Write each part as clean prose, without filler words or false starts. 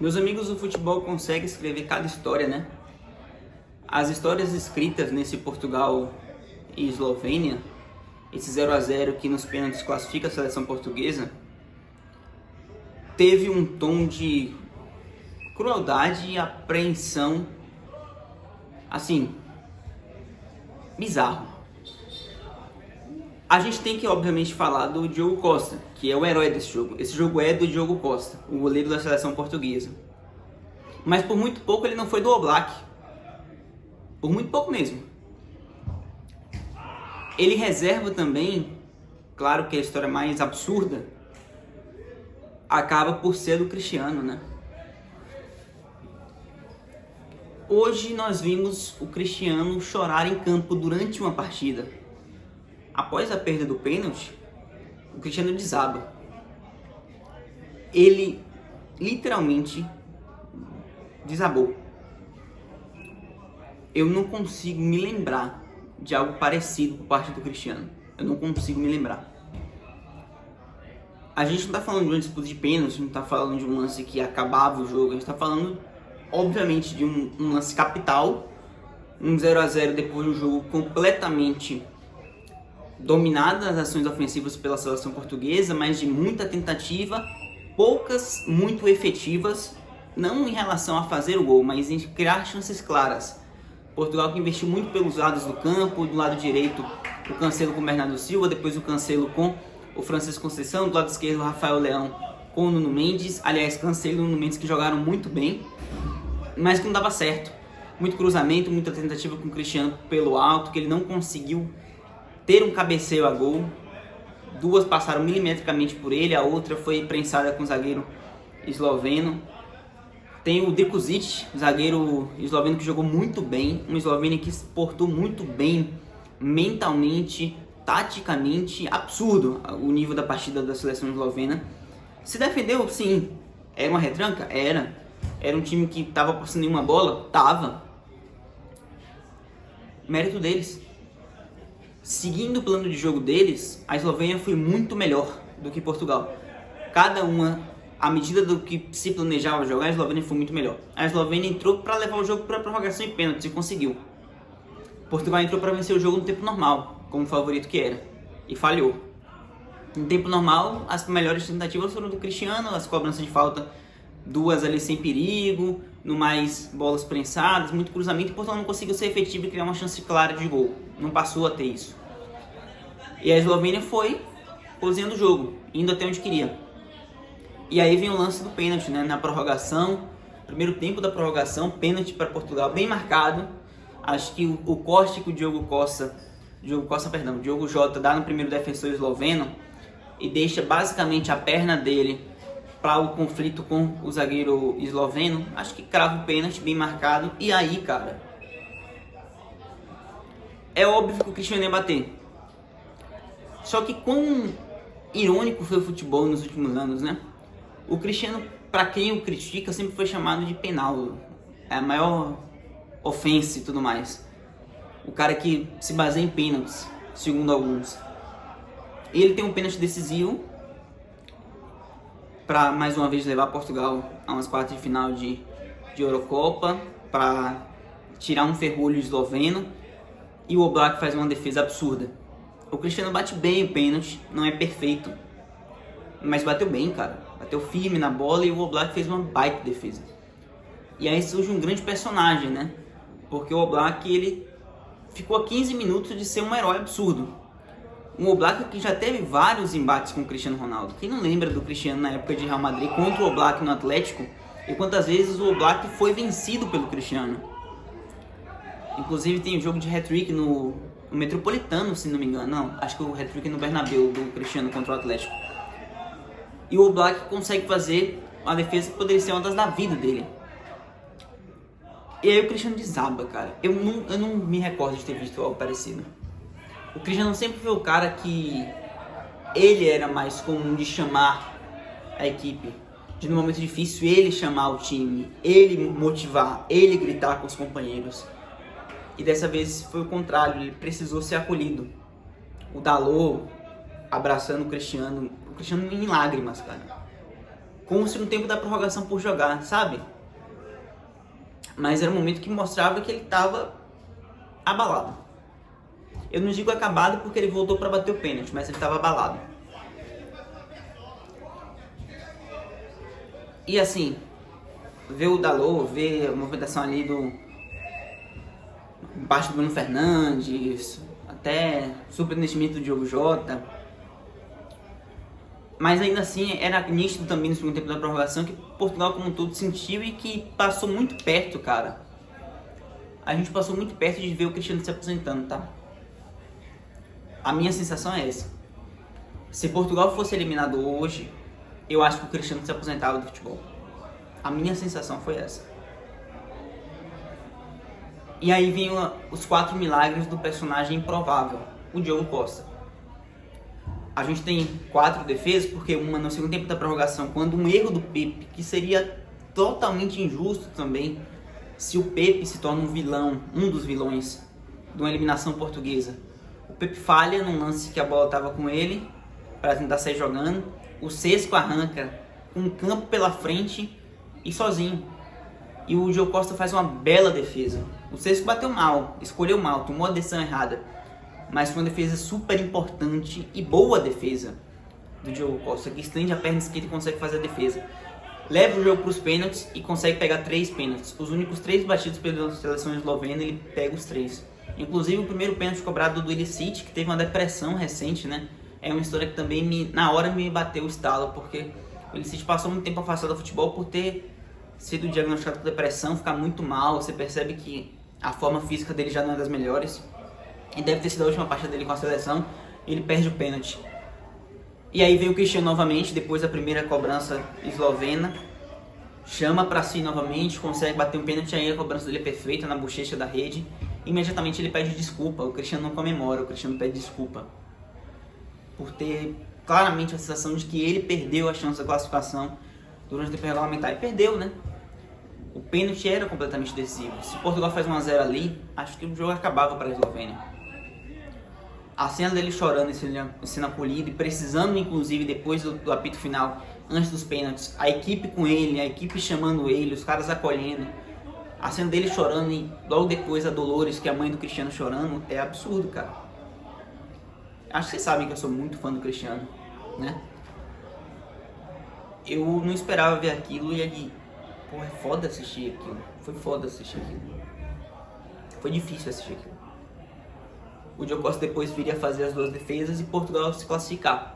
Meus amigos, o futebol consegue escrever cada história, né? As histórias escritas nesse Portugal e Eslovênia, esse 0-0 que nos pênaltis classifica a seleção portuguesa, teve um tom de crueldade e apreensão, assim, bizarro. A gente tem que, obviamente, falar do Diogo Costa, que é o herói desse jogo. Esse jogo é do Diogo Costa, o goleiro da seleção portuguesa. Mas por muito pouco ele não foi do Oblak. Por muito pouco mesmo. Ele reserva também, claro que a história mais absurda acaba por ser do Cristiano, né? Hoje nós vimos o Cristiano chorar em campo durante uma partida. Após a perda do pênalti, o Cristiano desaba. Ele literalmente desabou. Eu não consigo me lembrar de algo parecido por parte do Cristiano. Eu não consigo me lembrar. A gente não está falando de uma disputa de pênalti, não está falando de um lance que acabava o jogo. A gente está falando, obviamente, de um lance capital. Um 0-0 depois de um jogo completamente dominado nas ações ofensivas pela seleção portuguesa, mas de muita tentativa, poucas muito efetivas, não em relação a fazer o gol, mas em criar chances claras. Portugal que investiu muito pelos lados do campo, do lado direito o Cancelo com o Bernardo Silva, depois o Cancelo com o Francisco Conceição, do lado esquerdo o Rafael Leão com o Nuno Mendes, aliás, Cancelo e Nuno Mendes que jogaram muito bem, mas que não dava certo. Muito cruzamento, muita tentativa com o Cristiano pelo alto, que ele não conseguiu ter um cabeceio a gol. Duas passaram milimetricamente por ele, a outra foi prensada com o zagueiro esloveno. Tem o Drkušić, zagueiro esloveno que jogou muito bem, um esloveno que se portou muito bem mentalmente, taticamente, absurdo o nível da partida da seleção eslovena. Se defendeu, sim. Era uma retranca? Era. Era um time que estava passando em uma bola? Tava. Mérito deles. Seguindo o plano de jogo deles, a Eslovênia foi muito melhor do que Portugal. Cada uma, à medida do que se planejava jogar, a Eslovênia foi muito melhor. A Eslovênia entrou para levar o jogo para prorrogação e pênaltis e conseguiu. Portugal entrou para vencer o jogo no tempo normal, como favorito que era, e falhou. No tempo normal, as melhores tentativas foram do Cristiano, as cobranças de falta, duas ali sem perigo, no mais bolas prensadas, muito cruzamento, e Portugal não conseguiu ser efetivo e criar uma chance clara de gol. Não passou a ter isso. E a Eslovênia foi cozinhando o jogo, indo até onde queria. E aí vem o lance do pênalti, né? Na prorrogação, primeiro tempo da prorrogação, pênalti para Portugal, bem marcado. Acho que o corte que o Diogo Jota dá no primeiro defensor esloveno e deixa basicamente a perna dele para o conflito com o zagueiro esloveno, acho que crava o pênalti, bem marcado. E aí, cara, é óbvio que o Cristiano ia bater. Só que quão irônico foi o futebol nos últimos anos, né? O Cristiano, para quem o critica, sempre foi chamado de penal. É a maior ofensa e tudo mais. O cara que se baseia em pênaltis, segundo alguns. Ele tem um pênalti decisivo para mais uma vez levar Portugal a umas quartas de final de Eurocopa, para tirar um ferrolho esloveno, e o Oblak faz uma defesa absurda. O Cristiano bate bem o pênalti, não é perfeito, mas bateu bem, cara. Bateu firme na bola e o Oblak fez uma baita defesa. E aí surge um grande personagem, né? Porque o Oblak, ele ficou a 15 minutos de ser um herói absurdo. Um Oblak que já teve vários embates com o Cristiano Ronaldo. Quem não lembra do Cristiano na época de Real Madrid contra o Oblak no Atlético? E quantas vezes o Oblak foi vencido pelo Cristiano? Inclusive tem um jogo de hat-trick no Metropolitano, se não me engano. Não, acho que o hat-trick é no Bernabéu do Cristiano contra o Atlético. E o Oblak consegue fazer uma defesa que poderia ser uma das da vida dele. E aí o Cristiano desaba, cara. Eu não me recordo de ter visto algo parecido. O Cristiano sempre foi o cara que ele era mais comum de chamar a equipe, de no momento difícil ele chamar o time, ele motivar, ele gritar com os companheiros. E dessa vez foi o contrário, ele precisou ser acolhido. O Dalot abraçando o Cristiano em lágrimas, cara. com o segundo tempo da prorrogação por jogar, sabe? Mas era um momento que mostrava que ele estava abalado. Eu não digo acabado porque ele voltou para bater o pênalti, mas ele estava abalado. E assim, ver o Dalot, ver a movimentação ali do baixo do Bruno Fernandes, até surpreendentemente do Diogo Jota. Mas ainda assim, era nítido também no segundo tempo da prorrogação que Portugal como um todo sentiu e que passou muito perto, cara. A gente passou muito perto de ver o Cristiano se aposentando, tá? A minha sensação é essa. Se Portugal fosse eliminado hoje, eu acho que o Cristiano se aposentava do futebol. A minha sensação foi essa. E aí vem os 4 milagres do personagem improvável, o Diogo Costa. A gente tem 4 defesas, porque uma no segundo tempo da prorrogação, quando um erro do Pepe, que seria totalmente injusto também, se o Pepe se torna um vilão, um dos vilões de uma eliminação portuguesa. O Pepe falha num lance que a bola estava com ele, para tentar sair jogando. O Cesco arranca com um campo pela frente e sozinho. E o Diogo Costa faz uma bela defesa. O Cesco bateu mal, escolheu mal, tomou a decisão errada. Mas foi uma defesa super importante e boa defesa do Diogo Costa, que estende a perna esquerda e consegue fazer a defesa. Leva o jogo para os pênaltis e consegue pegar 3 pênaltis. Os únicos 3 batidos pela seleção eslovena, ele pega os 3. Inclusive o primeiro pênalti cobrado do Ilicic, que teve uma depressão recente, né? É uma história que também na hora me bateu o estalo, porque o Ilicic passou muito tempo afastado do futebol por ter sido diagnosticado com depressão, ficar muito mal. Você percebe que a forma física dele já não é das melhores. E deve ter sido a última partida dele com a seleção. Ele perde o pênalti. E aí vem o Cristiano novamente, depois da primeira cobrança eslovena. Chama pra si novamente, consegue bater um pênalti, aí a cobrança dele é perfeita na bochecha da rede. Imediatamente ele pede desculpa. O Cristiano não comemora, o Cristiano pede desculpa. Por ter claramente a sensação de que ele perdeu a chance da classificação durante o tempo regulamentar. E perdeu, né? O pênalti era completamente decisivo. Se Portugal faz 1-0 ali, acho que o jogo acabava para a Eslovênia. A cena dele chorando, sendo acolhido e precisando, inclusive, depois do apito final, antes dos pênaltis, a equipe com ele, a equipe chamando ele, os caras acolhendo. A cena dele chorando e logo depois a Dolores, que é a mãe do Cristiano, chorando, é absurdo, cara. Acho que vocês sabem que eu sou muito fã do Cristiano, né? Eu não esperava ver aquilo e ali, pô, é foda assistir aquilo. Foi foda assistir aquilo. Foi difícil assistir aquilo. O Diogo Costa depois viria a fazer as 2 defesas e Portugal se classificar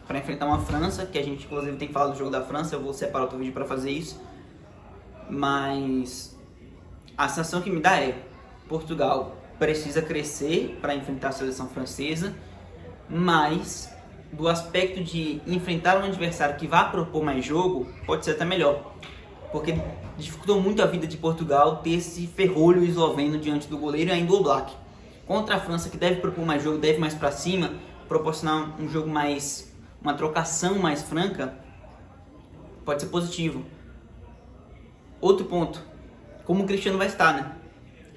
para enfrentar uma França, que a gente inclusive tem que falar do jogo da França. Eu vou separar outro vídeo para fazer isso. Mas a sensação que me dá é: Portugal precisa crescer para enfrentar a seleção francesa, mas do aspecto de enfrentar um adversário que vá propor mais jogo, pode ser até melhor. Porque dificultou muito a vida de Portugal ter esse ferrolho esloveno diante do goleiro e ainda o Oblak. Contra a França, que deve propor mais jogo, deve mais para cima, proporcionar um jogo mais, uma trocação mais franca, pode ser positivo. Outro ponto, como o Cristiano vai estar, né?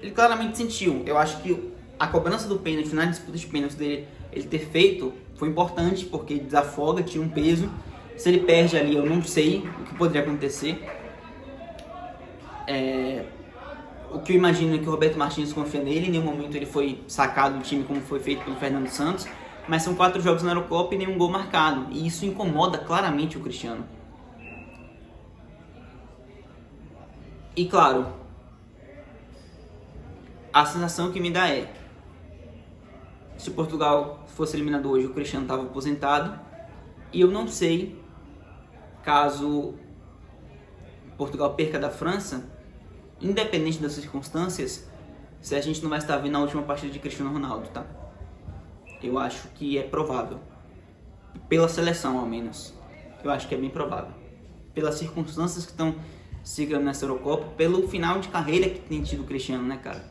Ele claramente sentiu. Eu acho que a cobrança do pênalti, na disputa de pênalti dele, ele ter feito, foi importante, porque desafoga, tinha um peso. Se ele perde ali, eu não sei o que poderia acontecer. O que eu imagino é que o Roberto Martínez confia nele. Em nenhum momento ele foi sacado do time como foi feito pelo Fernando Santos. Mas são 4 jogos na Eurocopa e nenhum gol marcado. E isso incomoda claramente o Cristiano. E claro, a sensação que me dá é: se Portugal fosse eliminado hoje, o Cristiano estava aposentado. E eu não sei, caso Portugal perca da França, independente das circunstâncias, se a gente não vai estar vendo a última partida de Cristiano Ronaldo, tá? Eu acho que é provável. Pela seleção, ao menos. Eu acho que é bem provável. Pelas circunstâncias que estão seguindo nessa Eurocopa, pelo final de carreira que tem tido o Cristiano, né, cara?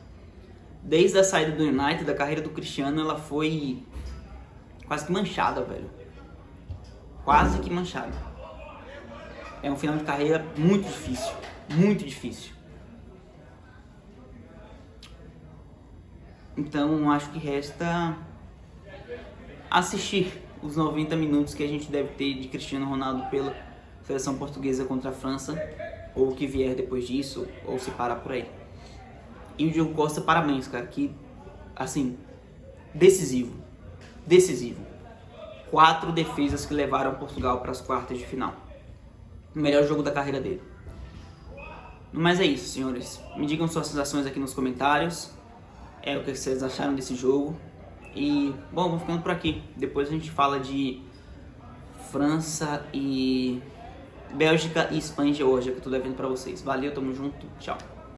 Desde a saída do United, a carreira do Cristiano, ela foi quase que manchada, velho. Quase que manchada. É um final de carreira muito difícil. Muito difícil. Então, acho que resta assistir os 90 minutos que a gente deve ter de Cristiano Ronaldo pela seleção portuguesa contra a França, ou o que vier depois disso, ou se parar por aí. E o Diogo Costa, parabéns, cara, que, assim, decisivo. 4 defesas que levaram Portugal para as quartas de final. O melhor jogo da carreira dele. Mas é isso, senhores. Me digam suas sensações aqui nos comentários. O que vocês acharam desse jogo. E, bom, vamos ficando por aqui. Depois a gente fala de França e Bélgica e Espanha e Geórgia, que eu tô devendo pra vocês. Valeu, tamo junto, tchau.